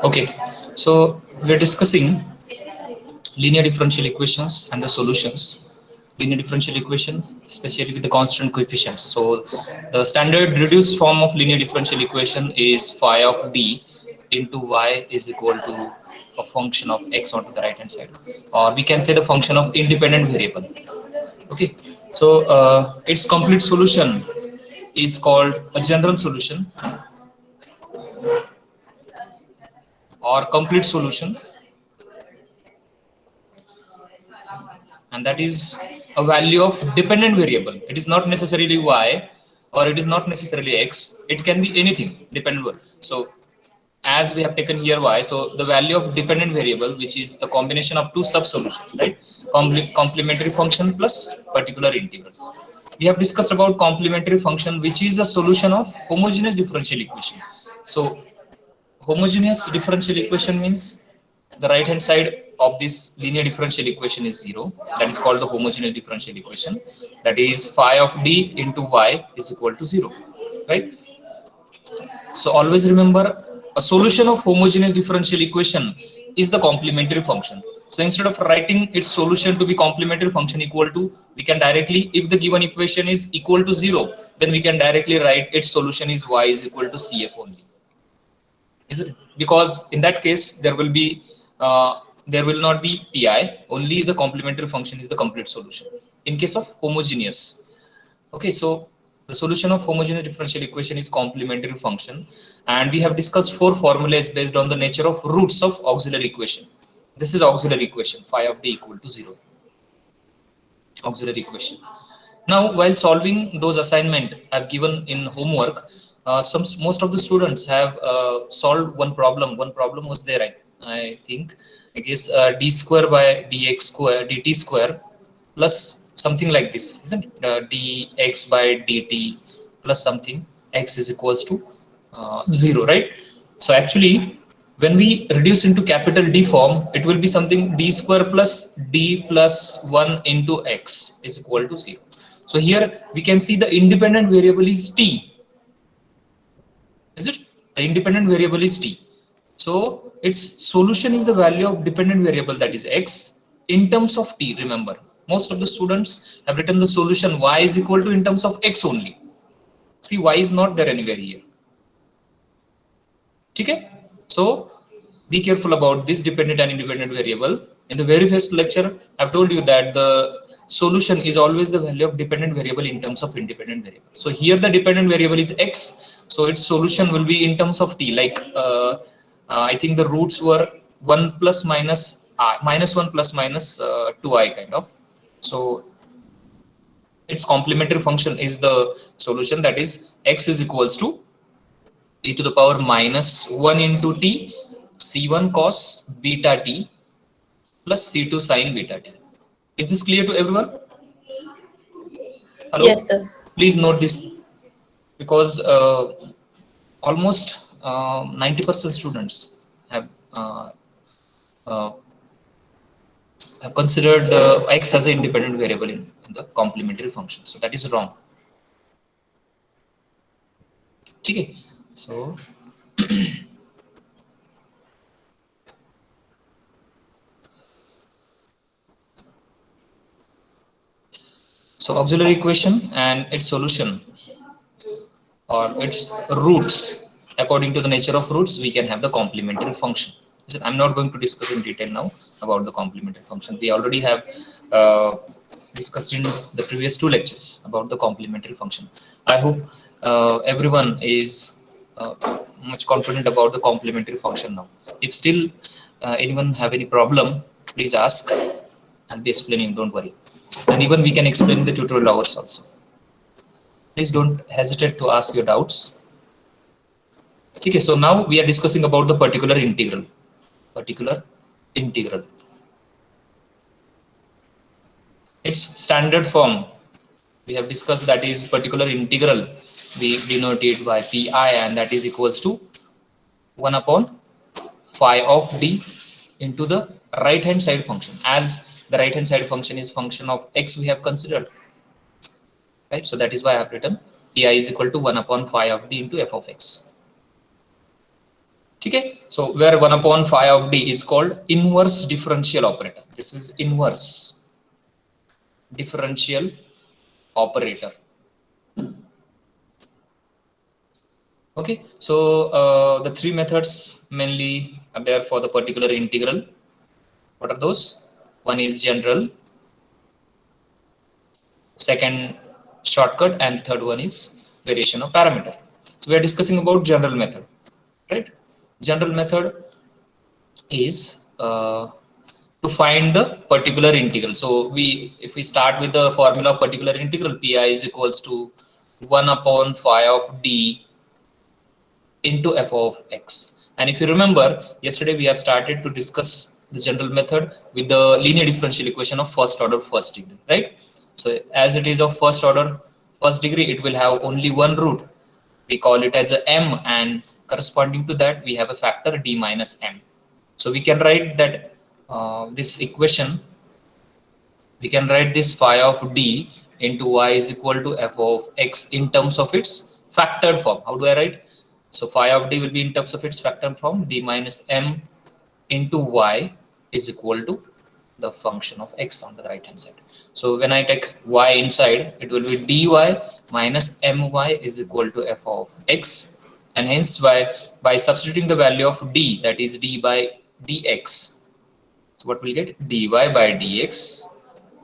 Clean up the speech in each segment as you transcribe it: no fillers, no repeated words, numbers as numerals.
Okay, so we're discussing linear differential equations and the solutions. Linear differential equation, especially with the constant coefficients. So the standard reduced form of linear differential equation is phi of d into y is equal to a function of x onto the right hand side, or we can say the function of independent variable. Okay, so its complete solution is called a general solution or complete solution, and that is a value of dependent variable. It is not necessarily y or it is not necessarily x. It can be anything dependent. So as we have taken here y, so the value of dependent variable, which is the combination of two sub solutions, right? Complementary function plus particular integral. We have discussed about complementary function, which is a solution of homogeneous differential equation. So homogeneous differential equation means the right hand side of this linear differential equation is 0. That is called the homogeneous differential equation. That is phi of d into y is equal to 0, right? So always remember, a solution of homogeneous differential equation is the complementary function. So instead of writing its solution to be complementary function equal to, we can directly, if the given equation is equal to 0, then we can directly write its solution is y is equal to cf only. Is it? Because in that case there will not be pi, only the complementary function is the complete solution in case of homogeneous. Okay, so the solution of homogeneous differential equation is complementary function, and we have discussed four formulas based on the nature of roots of auxiliary equation. This is auxiliary equation, phi of d equal to 0, auxiliary equation. Now, while solving those assignment I've given in homework, most of the students have solved one problem. One problem was there, I think, I guess d square by dx square dt square plus something like this, isn't it? Dx by dt plus something x is equals to 0, right? So actually, when we reduce into capital D form, it will be something d square plus d plus 1 into x is equal to 0. So here we can see the independent variable is t. Is it? The independent variable is t. So its solution is the value of dependent variable, that is x, in terms of t. Remember, most of the students have written the solution y is equal to in terms of x only. See, y is not there anywhere here. Okay? So be careful about this dependent and independent variable. In the very first lecture, I've told you that the solution is always the value of dependent variable in terms of independent variable. So here the dependent variable is x, so its solution will be in terms of t. Like I think the roots were 1 plus minus I, minus 1 plus minus 2i kind of. So its complementary function is the solution, that is x is equals to e to the power minus 1 into t c1 cos beta t plus c2 sin beta t. Is this clear to everyone? Hello? Yes, sir. Please note this, because almost 90% students have uh, uh, have considered x as an independent variable in the complementary function. So that is wrong. Okay. So so auxiliary equation and its solution or its roots, according to the nature of roots, we can have the complementary function. I'm not going to discuss in detail now about the complementary function. We already have uh, discussed in the previous two lectures about the complementary function. I hope everyone is uh, much confident about the complementary function now. If still anyone have any problem, please ask. I'll be explaining, don't worry. And even we can explain the tutorial hours also. Please don't hesitate to ask your doubts. Okay, so now we are discussing about the particular integral. Particular integral. Its standard form we have discussed, that is particular integral. We denote it by pi, and that is equals to 1 upon phi of d into the right hand side function. As the right hand side function is function of x, we have considered, right? So that is why I have written pi is equal to 1 upon phi of d into f of x. Okay, so where 1 upon phi of d is called inverse differential operator. This is inverse differential operator. Okay, so the three methods mainly are there for the particular integral. What are those? One is general, second shortcut, and third one is variation of parameter. So we are discussing about general method, right? General method is to find the particular integral. So if we start with the formula of particular integral, pi is equals to 1 upon phi of d into f of x. And if you remember, yesterday we have started to discuss the general method with the linear differential equation of first order first degree, right? So as it is of first order first degree, it will have only one root. We call it as a m, and corresponding to that we have a factor d minus m. So we can write that this equation, we can write this phi of d into y is equal to f of x in terms of its factored form. How do I write? So phi of d will be in terms of its factored form, d minus m into y is equal to the function of x on the right hand side. So when I take y inside, it will be dy minus my is equal to f of x, and hence by substituting the value of d, that is d by dx, so what we'll get? Dy by dx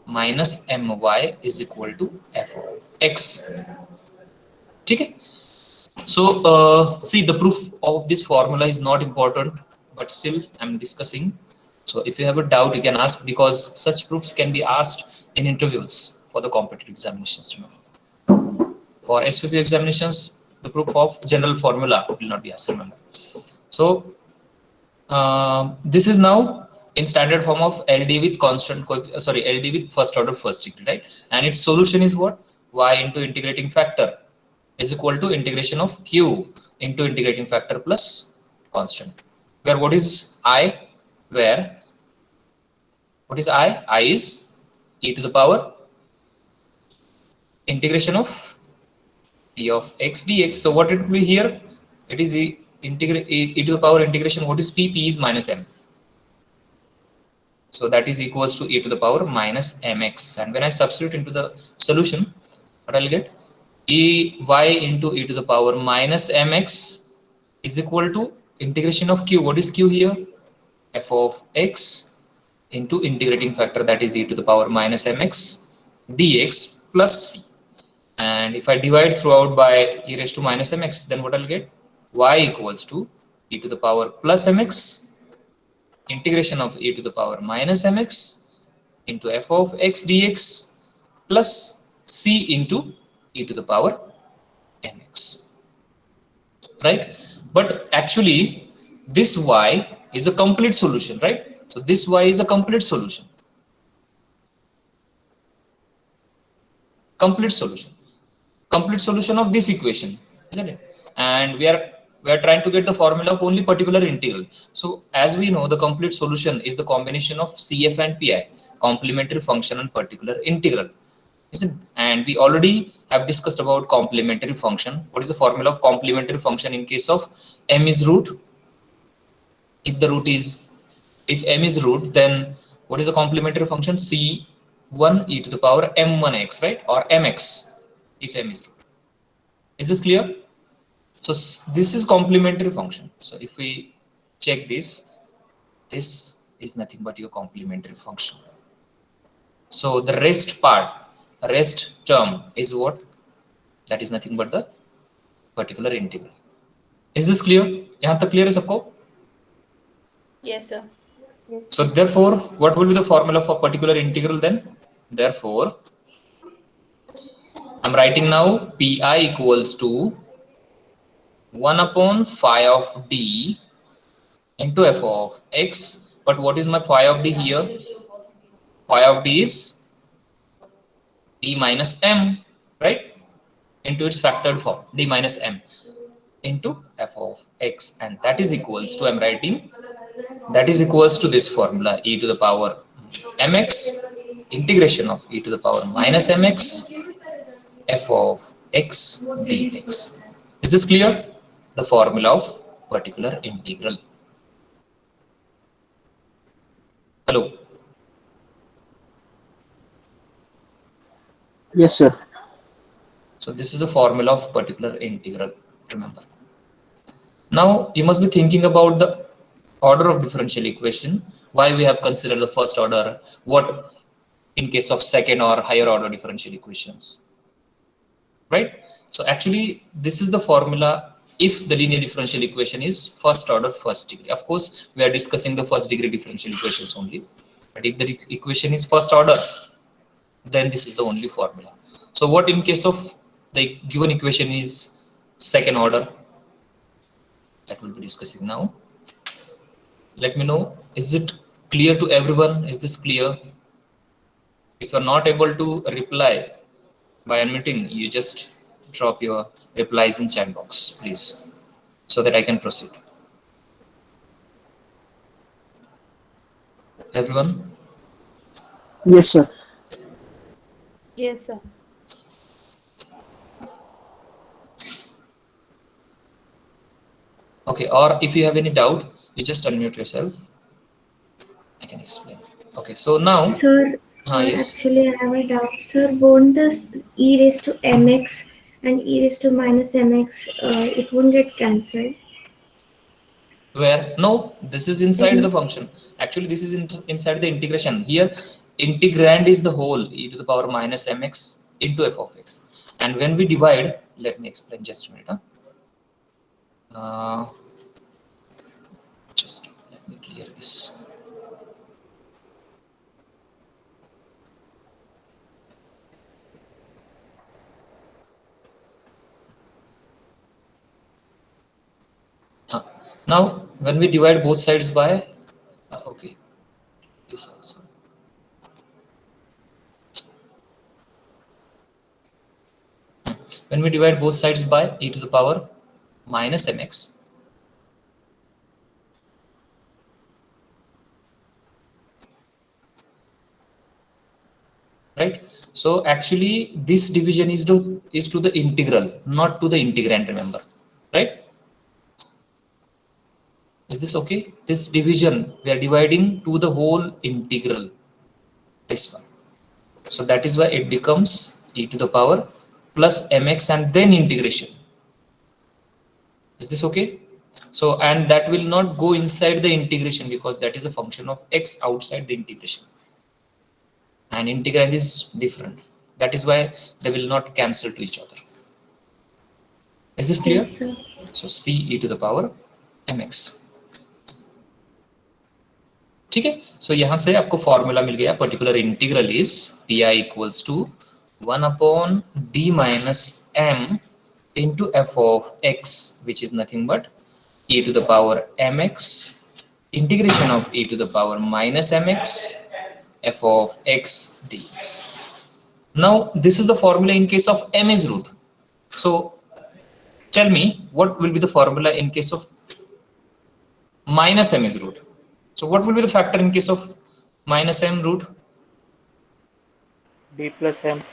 minus my is equal to f of x. Okay. So see, the proof of this formula is not important, but still I'm discussing. So if you have a doubt, you can ask, because such proofs can be asked in interviews for the competitive examinations. For SPP examinations, the proof of general formula will not be asked, remember. So this is now in standard form of LD with constant LD with first order first degree, right? And its solution is what? Y into integrating factor is equal to integration of q into integrating factor plus constant. Where what is I? Where what is I? I is e to the power integration of p of x dx. So what it will be here? It is e to the power integration. What is p? P is minus m. So that is equals to e to the power minus mx. And when I substitute into the solution, what I'll get? Y into e to the power minus mx is equal to integration of q. What is q here? F of x into integrating factor, that is e to the power minus mx dx plus c. And if I divide throughout by e raised to minus mx, then what I'll get? Y equals to e to the power plus mx integration of e to the power minus mx into f of x dx plus c into e to the power mx, right? But actually this y is a complete solution, right? So this y is a complete solution, complete solution, complete solution of this equation, isn't it? And we are trying to get the formula of only particular integral. So as we know, the complete solution is the combination of CF and PI, complementary function and particular integral, isn't it? And we already have discussed about complementary function. What is the formula of complementary function in case of m is root? If the root is, if m is root, then what is the complementary function? C1 e to the power m1x, right? Or mx if m is root. Is this clear? So this is complementary function. So if we check this, this is nothing but your complementary function. So the rest part, rest term is what? That is nothing but the particular integral. Is this clear? यहाँ तक clear है सबको? Yes, sir. Yes. So therefore, what will be the formula for particular integral then? Therefore, I'm writing now pi equals to 1 upon phi of d into f of x. But what is my phi of d here? Phi of d is d minus m, right? Into its factored form, d minus m into f of x, and that is equals to, I'm writing, that is equals to this formula, e to the power mx integration of e to the power minus mx f of x dx. Is this clear? The formula of particular integral. Hello. Yes, sir. So this is a formula of particular integral, remember. Now you must be thinking about the order of differential equation, why we have considered the first order, what in case of second or higher order differential equations, right? So actually this is the formula if the linear differential equation is first order first degree. Of course we are discussing the first degree differential equations only, but if the equation is first order, then this is the only formula. So what in case of the given equation is second order, that we'll be discussing now. Let me know, is it clear to everyone? Is this clear? If you're not able to reply by unmuting, you just drop your replies in chat box, please, so that I can proceed. Everyone? Yes, sir. Yes, sir. Okay, or if you have any doubt, you just unmute yourself. I can explain. Okay, so now, Sir, yes. actually I have a doubt. Sir, won't this e raised to mx and e raised to minus mx, it won't get cancelled? Where? No, this is inside the In, function. Actually, this is inside the integration. Here, integrand is the whole e to the power minus mx into f of x. And when we divide, let me explain just a minute. Just let me clear this. Now, when we divide both sides by, okay, this also. When we divide both sides by e to the power minus mx, right? So actually, this division is to the integral, not to the integrand. Remember, right? Is this okay? This division we are dividing to the whole integral. This one. So that is why it becomes e to the power plus mx and then integration. Is this okay? So, and that will not go inside the integration because that is a function of x outside the integration. And integrand is different. That is why they will not cancel to each other. Is this clear? yes, sir. So c e to the power mx. ठीक है, सो यहाँ से आपको formula मिल गया, particular integral is P I equals to 1 upon D minus M into f of x, which is nothing but e to the power mx integration of e to the power minus mx f of x dx. Now this is the formula in case of m is root. So tell me what will be the formula in case of minus m is root. So what will be the factor in case of minus m root? D plus M.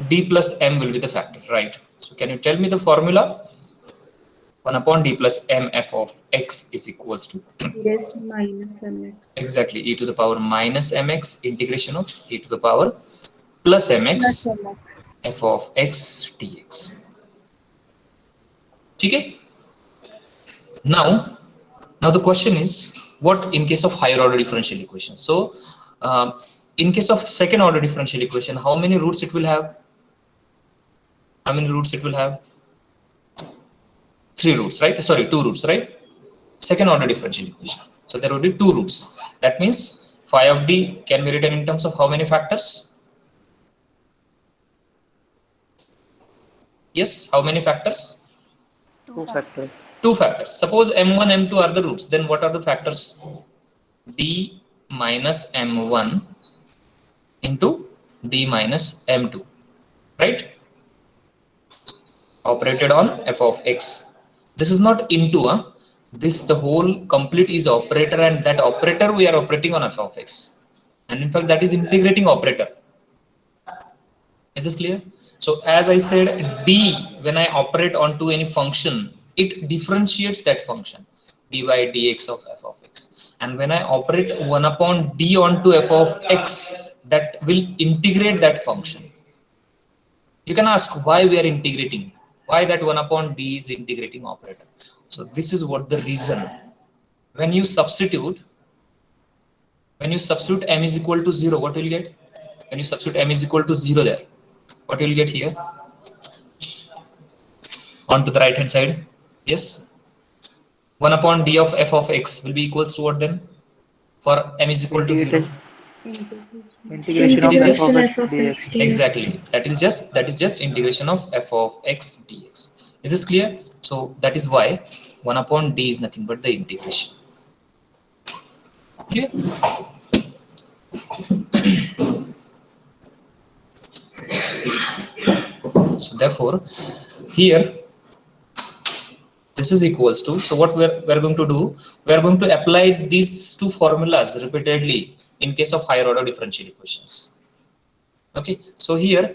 D plus m will be the factor, right? So can you tell me the formula? 1 upon d plus m f of x is equals to E raised to minus mx. exactly e to the power minus mx integration of e to the power plus mx Plus mx. f of x dx. Okay. Now the question is, what in case of higher order differential equation? So in case of second order differential equation, how many roots it will have? How many roots it will have? 3 roots, right? Sorry, 2 roots, right? Second order differential equation. So there will be 2 roots. That means phi of d can be written in terms of how many factors? Yes, how many factors? 2 factors. 2 factors. Suppose m1, m2 are the roots. Then what are the factors? d minus m1 into d minus m2, right? Operated on f of x. This is not into, this the whole complete is operator, and that operator we are operating on f of x, and in fact that is integrating operator. Is this clear? So as I said, d when I operate onto any function, it differentiates that function. d by dx of f of x. And when I operate 1 upon d onto f of x, that will integrate that function. You can ask why we are integrating, why that 1 upon d is integrating operator. So this is what the reason. When you substitute m is equal to 0, what will you get? When you substitute m is equal to 0 there, what will you get here? On to the right hand side, yes, 1 upon d of f of x will be equals to what then? For m is equal to 0. Integration of f of x dx. Exactly. That is just integration of f of x dx. Is this clear? So that is why 1 upon d is nothing but the integration. Clear? So therefore, here this is equals to, so what we're going to do, we're going to apply these two formulas repeatedly in case of higher order differential equations. Okay, so here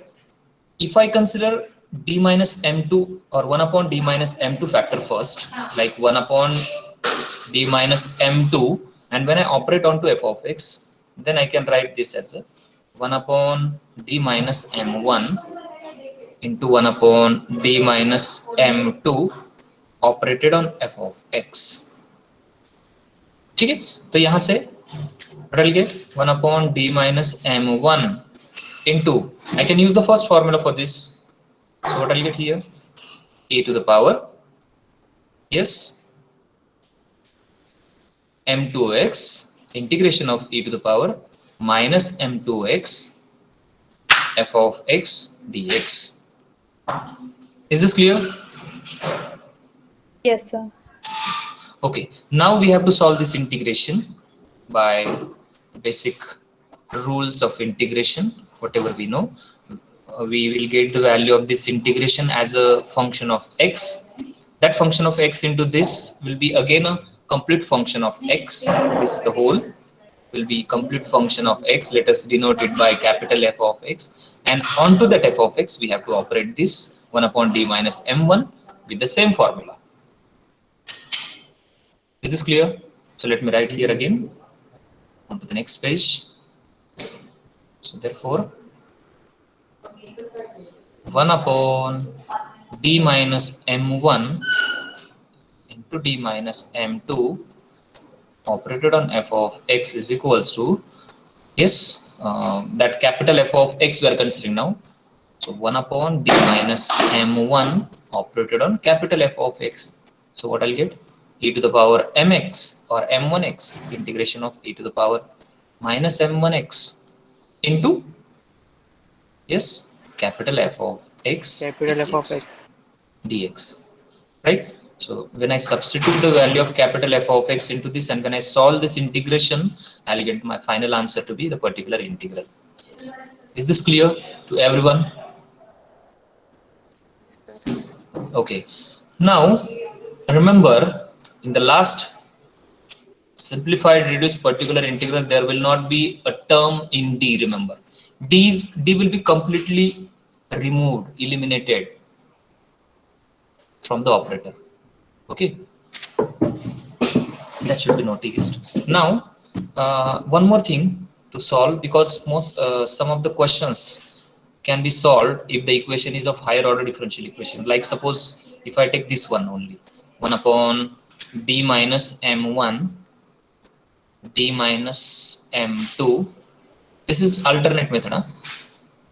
if I consider d minus m2 or 1 upon d minus m2 factor first, like 1 upon d minus m2, and when I operate onto f of x, then I can write this as a 1 upon d minus m1 into 1 upon d minus m2 operated on f of x. ठीक है, तो यहाँ से what I'll get 1 upon d minus m1 into, I can use the first formula for this. So what I'll get here, e to the power, yes, m2x integration of e to the power minus m2x f of x dx. Is this clear? Yes, sir. Okay, now we have to solve this integration by basic rules of integration, whatever we know. We will get the value of this integration as a function of x. That function of x into this will be again a complete function of x. This the whole will be complete function of x. Let us denote it by capital F of x. And onto that f of x, we have to operate this 1 upon d minus m1 with the same formula. Is this clear? So let me write here again on to the next page. So therefore 1 upon d minus m1 into d minus m2 operated on f of x is equals to, yes, that capital F of x we are considering now. So 1 upon d minus m1 operated on capital F of x. So what I'll get? E to the power mx or m1x integration of e to the power minus m1x into, yes, capital F of x, Capital F of x. dx, right? So when I substitute the value of capital F of x into this, and when I solve this integration, I'll get my final answer to be the particular integral. Is this clear to everyone? Okay. Now remember, in the last simplified reduced particular integral, there will not be a term in d. Remember, d will be completely removed, eliminated from the operator. Okay, that should be noticed. Now one more thing to solve, because some of the questions can be solved if the equation is of higher order differential equation. Like suppose if I take this one only, 1 upon d minus m1 d minus m2, this is alternate method, huh?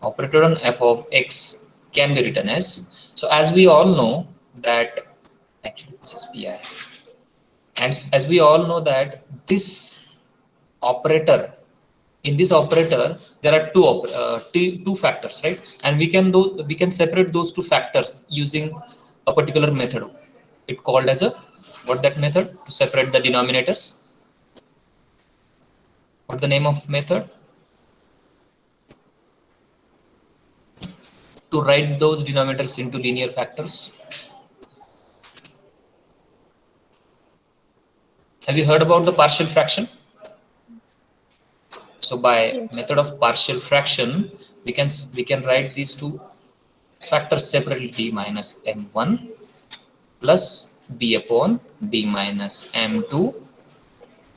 Operated on f of x can be written as, so as we all know that, actually this is pi, and as we all know that this operator, in this operator there are two factors, right? And we can separate those two factors using a particular method. It called as a, what that method to separate the denominators? What the name of method to write those denominators into linear factors? Have you heard about the partial fraction? So by method of partial fraction, we can write these two factors separately, d minus m1 plus b upon d minus m2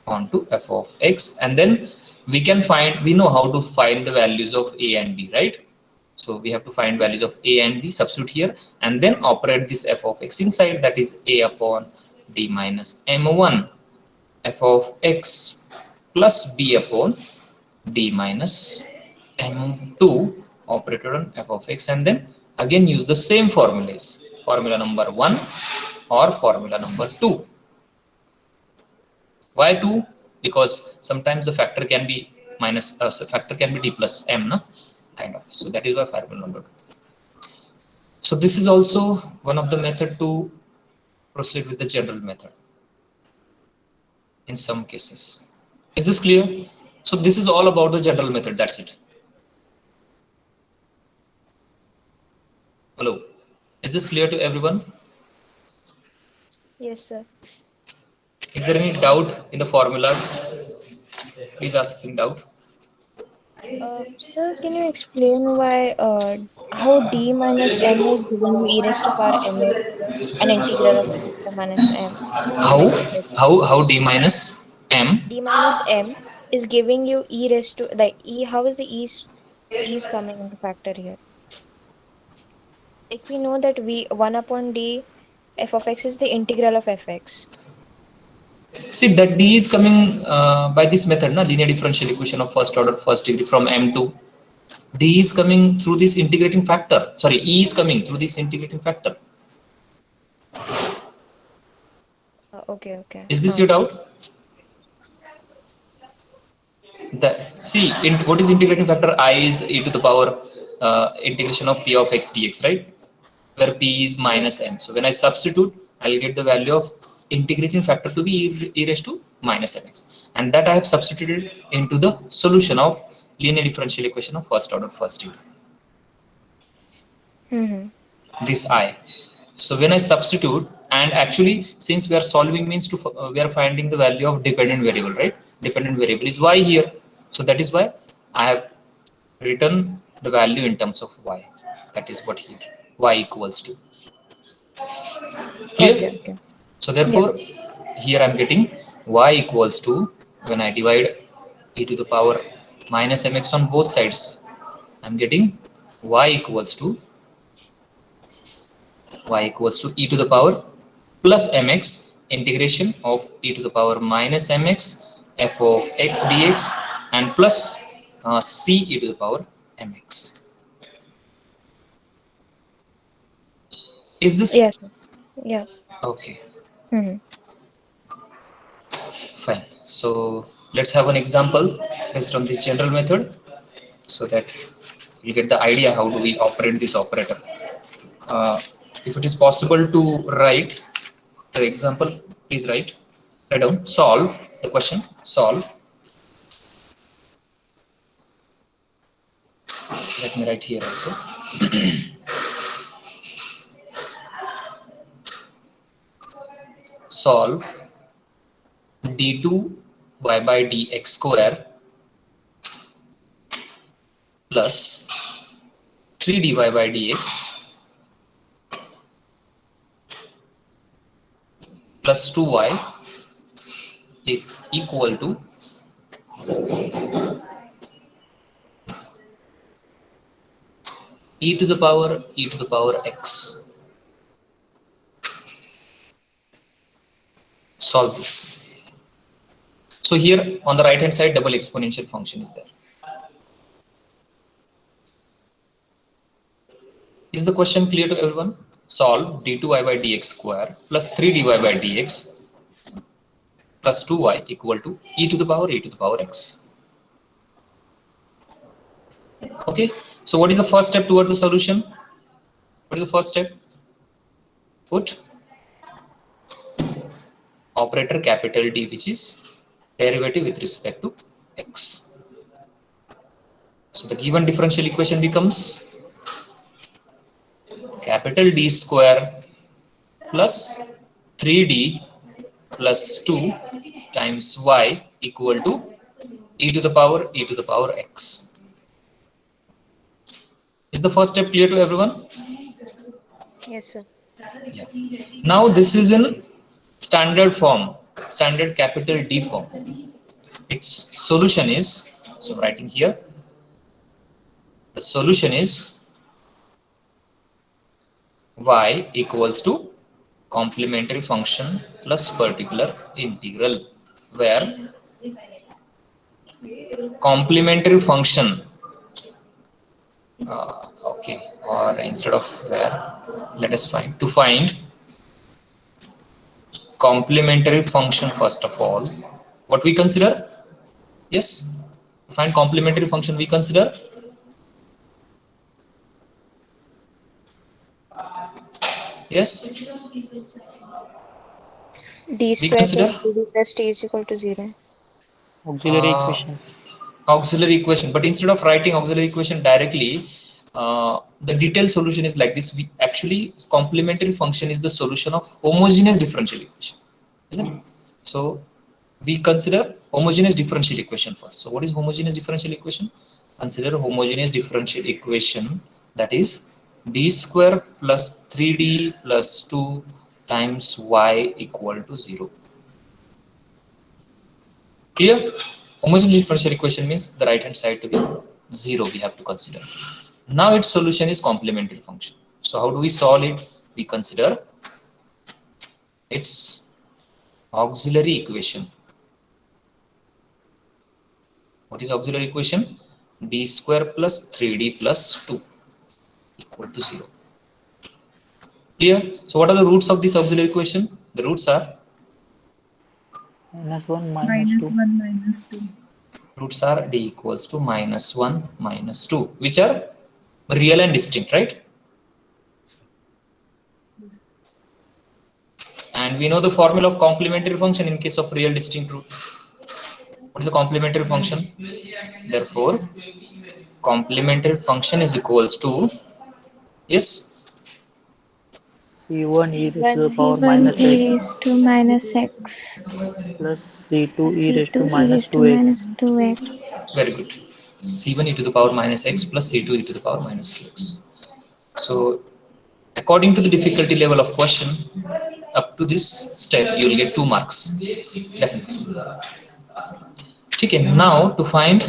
onto f of x, and then we know how to find the values of a and b, right? So we have to find values of a and b, substitute here, and then operate this f of x inside, that is a upon d minus m1 f of x plus b upon d minus m2 operated on f of x, and then again use the same formulas, formula number 1 or formula number 2. Why 2? Because sometimes the factor can be minus, so factor can be d plus m, no? Kind of. So that is why formula number 2. So this is also one of the method to proceed with the general method in some cases. Is this clear? So this is all about the general method. That's it. Hello. Is this clear to everyone? Yes, sir. Is there any doubt in the formulas? Please ask in doubt. Sir, can you explain why how d minus m is giving you e raised to power mx, an integral of e raised to minus m How mx of x? how d minus m? D minus m is giving you e raised to the e. How is the e is coming into factor here? Like we know that v 1 upon d f of x is the integral of fx. See that d is coming by this method, na, linear differential equation of first order first degree from m2. D is coming through this integrating factor. Sorry, E is coming through this integrating factor. Okay. Is this your doubt? See, what is integrating factor? I is e to the power integration of p of x dx, right? Where p is minus Yes. m. So when I substitute, I'll get the value of integrating factor to be e raised to minus mx, and that I have substituted into the solution of linear differential equation of first order first degree. This I. So when I substitute, and actually since we are solving means to we are finding the value of dependent variable, right? Dependent variable is y here. So that is why I have written the value in terms of y. That is what here y equals to. Clear? Okay. So therefore here I am getting y equals to, when I divide e to the power minus mx on both sides, I am getting y equals to e to the power plus mx integration of e to the power minus mx f of x dx and plus c e to the power mx. Is this? Yes. Yeah. Okay, Mm-hmm. fine. So let's have an example based on this general method, so that you get the idea how do we operate this operator. If it is possible to write the example, please write down. Solve the question. Solve. Let me write here also. Solve d2y by dx square plus 3dy by dx plus 2y equal to e to the power x. Solve this. So here on the right hand side, double exponential function is there. Is the question clear to everyone? Solve d2y by dx square plus 3dy by dx plus 2y equal to e to the power x. Okay, so what is the first step towards the solution? What is the first step? Put operator capital D, which is derivative with respect to x. So the given differential equation becomes capital D square plus 3D plus 2 times y equal to e to the power x. Is the first step clear to everyone? Yes, sir. Yeah. Now this is in standard form, standard capital D form. Its solution is, so writing here, the solution is y equals to complementary function plus particular integral, where complementary function, okay, or instead of where, let us find complementary function first of all. What we consider? Yes, to find complementary function we consider, yes, D we square plus consider 3D plus T is equal to 0. Auxiliary equation. auxiliary equation. But instead of writing auxiliary equation directly, the detailed solution is like this. We actually, complementary function is the solution of homogeneous differential equation, isn't it? So we consider homogeneous differential equation first. So what is homogeneous differential equation? Consider homogeneous differential equation, that is d square plus 3d plus 2 times y equal to 0. Clear? Homogeneous differential equation means the right hand side to be 0 we have to consider. Now its solution is complementary function. So how do we solve it? We consider its auxiliary equation. What is auxiliary equation? D square plus 3d plus 2 equal to 0. Clear? So what are the roots of this auxiliary equation? The roots are -1 minus -2. 1 minus 2. roots are d equals to -1 -2, which are real and distinct, right? Yes. And we know the formula of complementary function in case of real distinct root. What is the complementary function? Therefore, complementary function is equals to, yes, C1 e raised to the power C1 minus e x raised to minus x plus C2 e raised to C2 e minus raised to 2x minus 2x. very good. C1 e to the power minus x plus C2 e to the power minus 2x. So according to the difficulty level of question, up to this step you will get 2 marks, definitely. Okay, now to find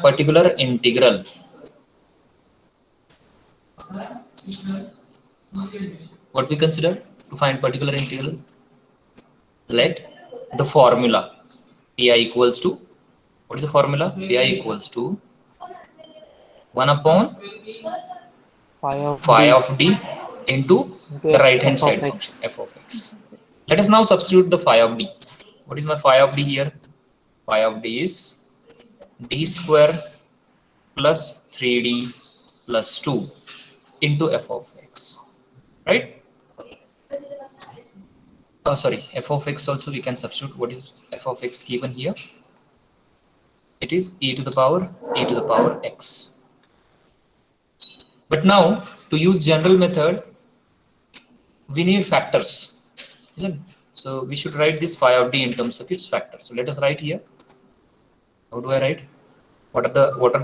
particular integral, what we consider to find particular integral? Let the formula pi equals to, what is the formula? Pi equals to 1 upon phi of d into into the right hand f side of function x. f of x. Let us now substitute the phi of d. What is my phi of d here? Phi of d is d square plus 3d plus 2 into f of x, right? Oh, sorry, f of x also we can substitute. What is f of x given here? It is e to the power x. But now to use general method, we need factors, isn't it? So we should write this phi of d in terms of its factors. So let us write here. How do I write? What are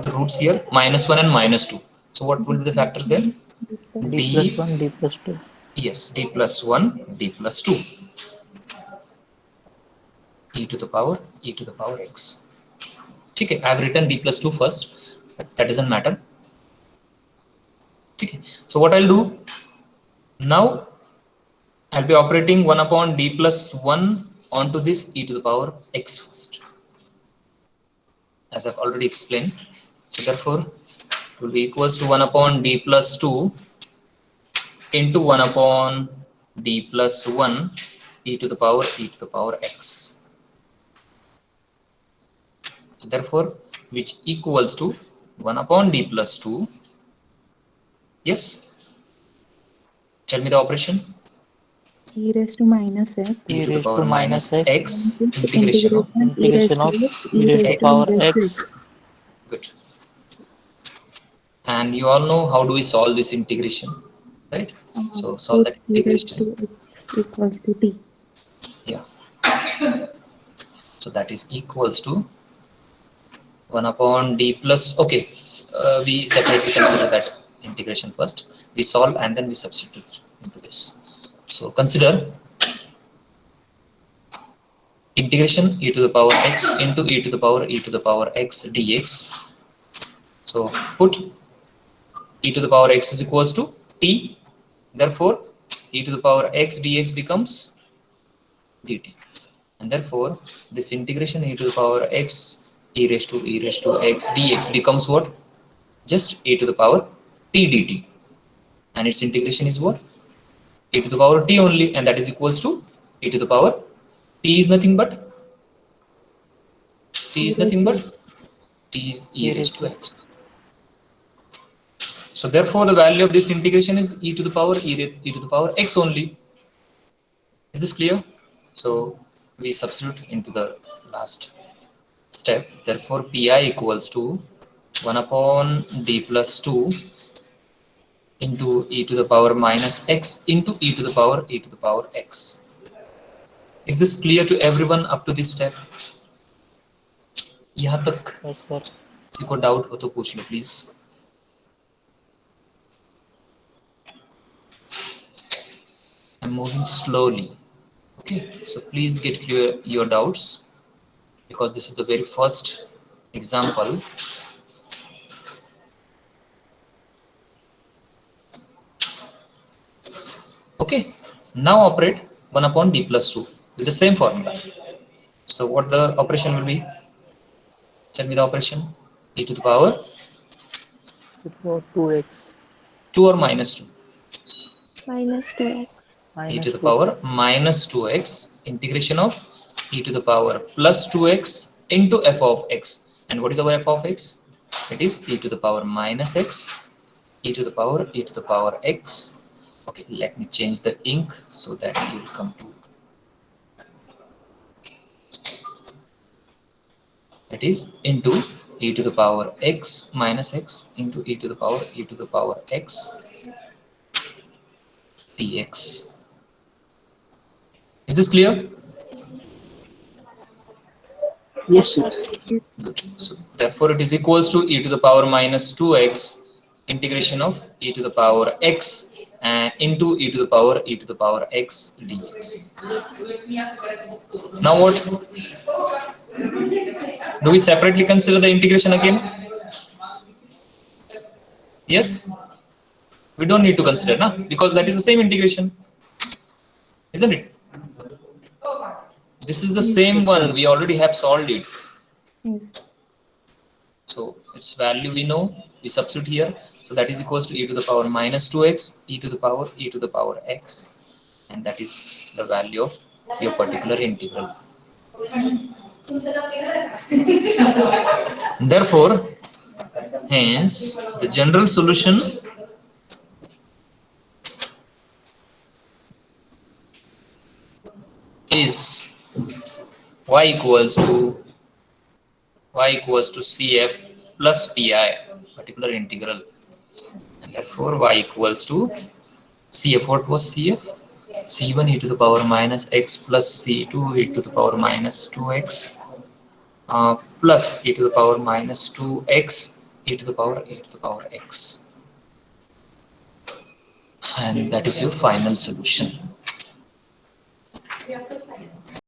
the roots here? -1 and -2. So what will D be the plus factors there? 1, D plus D 2. plus D, 1, D plus 2. yes, d plus 1, d plus 2, e to the power x. Okay, I have written d plus 2 first, but that doesn't matter. Okay, so what I'll do now, I'll be operating 1 upon d plus 1 onto this e to the power x first, as I've already explained. So therefore, it will be equals to 1 upon d plus 2 into 1 upon d plus 1 e to the power x. So therefore, which equals to 1 upon d plus 2. Yes, tell me the operation. E raised to minus x. E E to the raised power to minus minus x x Minus x integration of, e raised integration to of x, e e raised raised to to e power raised to x. x. good. And you all know how do we solve this integration, right? So solve Put that e raised integration. to x equals to t. Yeah. So that is equals to 1 upon d plus, okay, we separately consider that integration first. We solve and then we substitute into this. So consider integration e to the power x into e to the power x dx. So put e to the power x is equals to t. Therefore, e to the power x dx becomes dt. And therefore, this integration e to the power x e raised to x dx becomes what? Just e to the power t dt. And its integration is what? E to the power t only, and that is equals to e to the power t is nothing but E raised to x. t is e raised to x. So therefore, the value of this integration is e to the power e to the power x only. Is this clear? So we substitute into the last step. Therefore, pi equals to 1 upon d plus 2 into e to the power minus x into e to the power x. Is this clear to everyone up to this step? यहाँ तक Yes, sir. किसी को doubt हो तो पूछ लो please. I'm moving slowly. Okay, so please get clear your doubts because this is the very first example. Okay, now operate 1 upon d plus 2 with the same formula. So what the operation will be? Tell me the operation. E to the power So 2x 2 or minus 2? minus 2x. E to minus the 2. power minus 2x integration of e to the power plus 2x into f of x. And what is our f of x? It is e to the power minus x, e to the power x. Okay, let me change the ink so that you will come to. It is into e to the power x minus x into e to the power x dx. Is this clear? Yes, sir. Yes. Good. So therefore, it is equals to e to the power minus 2x integration of e to the power x into e to the power x dx. Now what? Do we separately consider the integration again? Yes? We don't need to consider, na? Because that is the same integration, isn't it? This is the same one. We already have solved it. Yes. So its value we know, we substitute here. So that is equals to e to the power minus 2x, e to the power x, and that is the value of your particular integral. Therefore, hence the general solution is y equals to cf plus pi, particular integral, and therefore y equals to cf. What was cf? c1 e to the power minus x plus c2 e to the power minus 2x plus e to the power minus 2x e to the power x, and that is your final solution.